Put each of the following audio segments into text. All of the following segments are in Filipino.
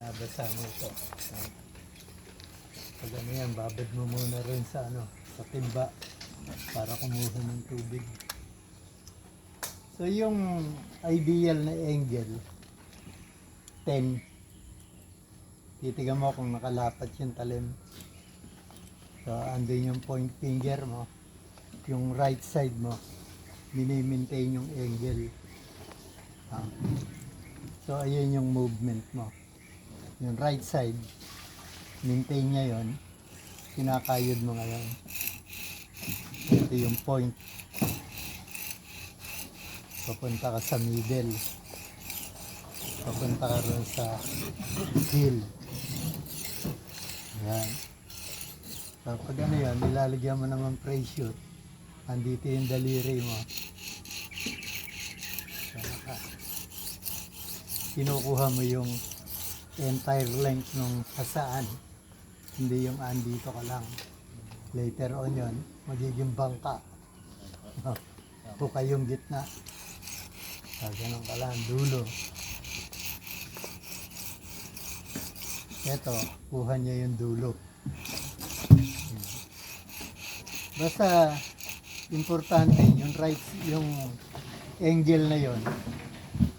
Nabasa mo ito. Pag ano yan, babad mo muna rin sa sa timba para kumuha ng tubig. So yung ideal na angle, 10. Titigan mo kung nakalapat yung talim. So andun yung point finger mo, yung right side mo, mini-maintain yung angle. So ayun yung movement mo. Yung right side, maintain niya yun, kinakayod mo ngayon. Ito yung point. Papunta ka sa middle. Papunta ka rin sa heel. Ayan. So pag ano yan, nilalagyan mo naman pressure. Andito yung daliri mo. So, kinukuha mo yung entire length ng hasaan. Hindi yung andito ka lang. Later on yun, magiging bangka. Buka yung gitna. Ganun ka lang, dulo. Ito, kuha niya yung dulo. Basta, importante, yung angle na yon,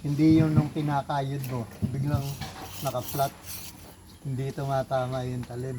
hindi yung nung pinakayod mo, biglang naka-flat, hindi tumatama yung talim.